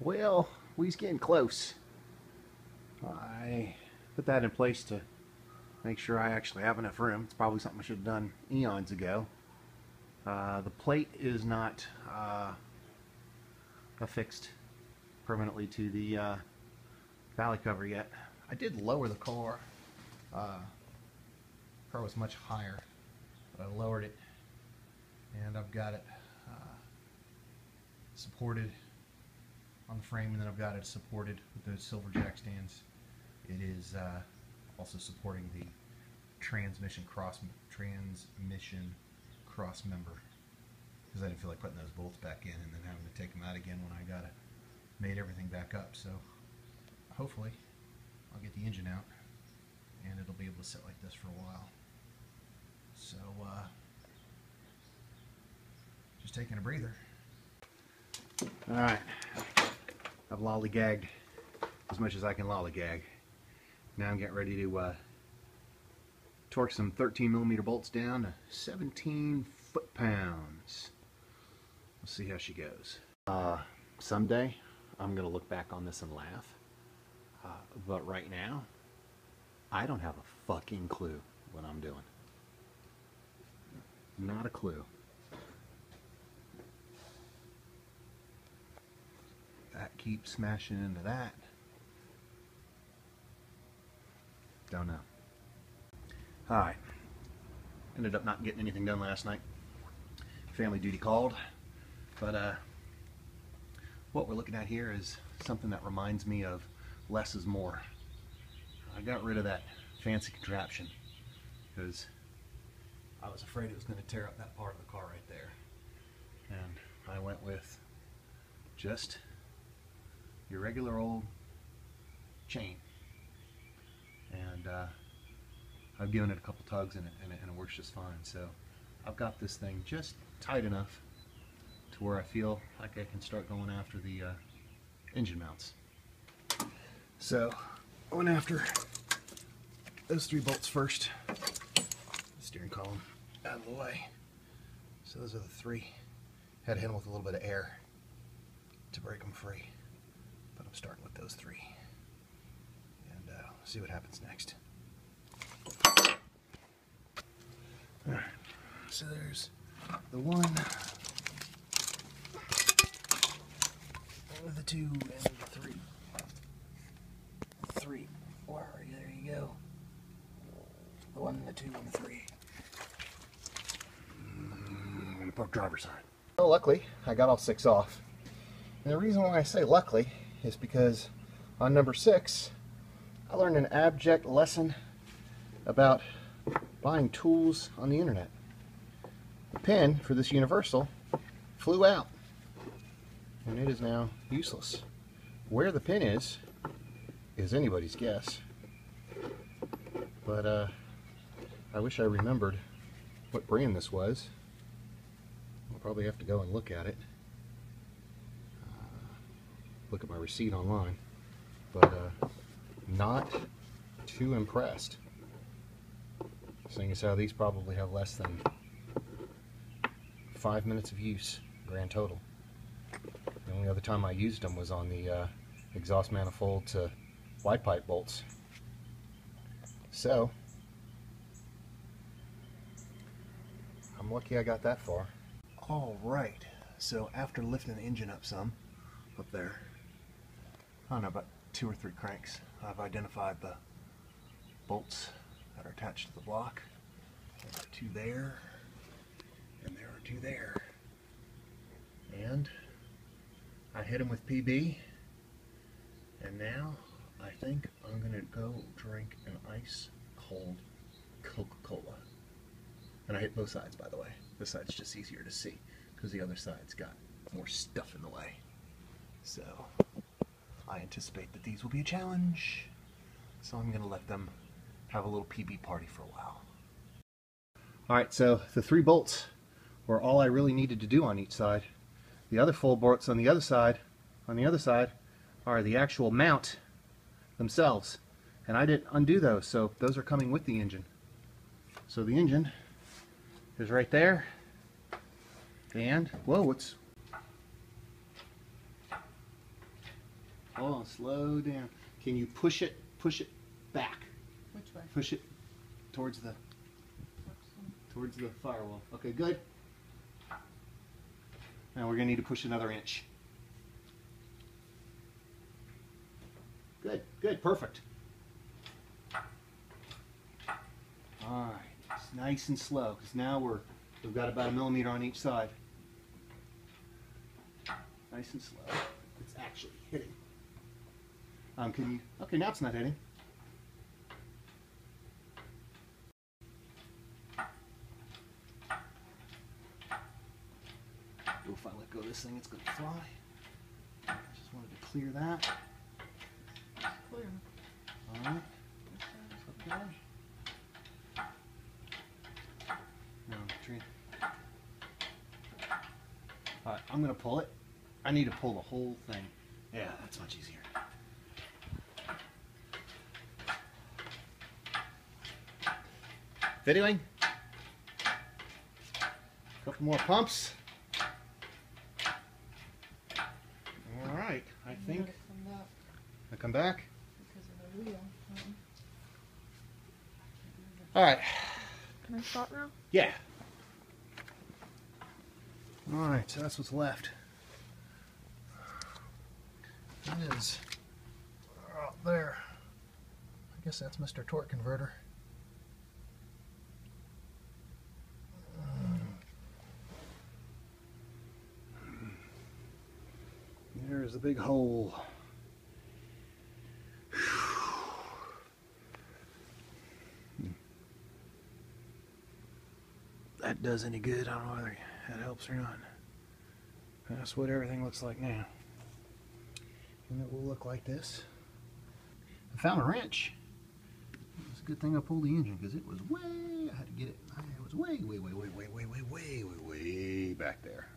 Well, we's getting close. I put that in place to make sure I actually have enough room. It's probably something I should have done eons ago. The plate is not affixed permanently to the valley cover yet. I did lower the car. Car was much higher, but I lowered it, and I've got it supported on the frame, and then I've got it supported with those silver jack stands. It is also supporting the transmission cross member, because I didn't feel like putting those bolts back in and then having to take them out again when I got it made everything back up. So hopefully I'll get the engine out and it'll be able to sit like this for a while. So just taking a breather. Alright, I've lollygagged as much as I can lollygag. Now I'm getting ready to torque some 13mm bolts down to 17 foot-pounds. We'll see how she goes. Someday I'm going to look back on this and laugh. But right now, I don't have a fucking clue what I'm doing. Not a clue. That keeps smashing into that. Don't know. Alright. Ended up not getting anything done last night. Family duty called. But what we're looking at here is something that reminds me of less is more. I got rid of that fancy contraption because I was afraid it was going to tear up that part of the car right there. And I went with just your regular old chain. And I've given it a couple tugs and it works just fine. So I've got this thing just tight enough to where I feel like I can start going after the engine mounts. So I went after those 3 bolts first. The steering column out of the way. So those are the 3. Had to hit them with a little bit of air to break them free. But I'm starting with those 3. And see what happens next. Alright, so there's the 1, the 2, and the 3. 3. Where are you? There you go. The 1, the 2, and the 3. I'm going to put driver's side. Well, luckily, I got all 6 off. And the reason why I say luckily is because on number 6, I learned an abject lesson about buying tools on the internet. The pin for this universal flew out, and it is now useless. Where the pin is anybody's guess, but I wish I remembered what brand this was. I'll probably have to go and look at it, look at my receipt online, but not too impressed, seeing as how these probably have less than 5 minutes of use grand total. The only other time I used them was on the exhaust manifold to wide pipe bolts. So I'm lucky I got that far. Alright, so after lifting the engine up some, up there, I don't know, about 2 or 3 cranks, I've identified the bolts that are attached to the block. There are 2 there, and there are 2 there. And I hit them with PB, and now I think I'm going to go drink an ice cold Coca-Cola. And I hit both sides, by the way. This side's just easier to see because the other side's got more stuff in the way. So I anticipate that these will be a challenge. So I'm going to let them have a little PB party for a while. Alright, so the 3 bolts were all I really needed to do on each side. The other 4 bolts on the other side are the actual mount themselves. And I didn't undo those, so those are coming with the engine. So the engine is right there. And, whoa, Hold on, slow down. Can you push it back? Which way? Push it towards the firewall. Okay, good. Now we're gonna need to push another inch. Good, good, perfect. All right, it's nice and slow because now we've got about 1 millimeter on each side. Nice and slow. It's actually hitting. Can you? Okay, now it's not hitting. If I let go of this thing, it's going to fly. I just wanted to clear that. Clear. All right. Okay. No, tree. All right, I'm going to pull it. I need to pull the whole thing. Yeah, that's much easier. Videoing. Couple more pumps. All right, I think. I come back. Because of the wheel. All right. Can I stop now? Yeah. All right, so that's what's left. That is out there. I guess that's Mr. Torque Converter. There's the big hole. That does any good. I don't know whether that helps or not. That's what everything looks like now. And it will look like this. I found a wrench. It's a good thing I pulled the engine because it was way, I had to get it, it was way back there.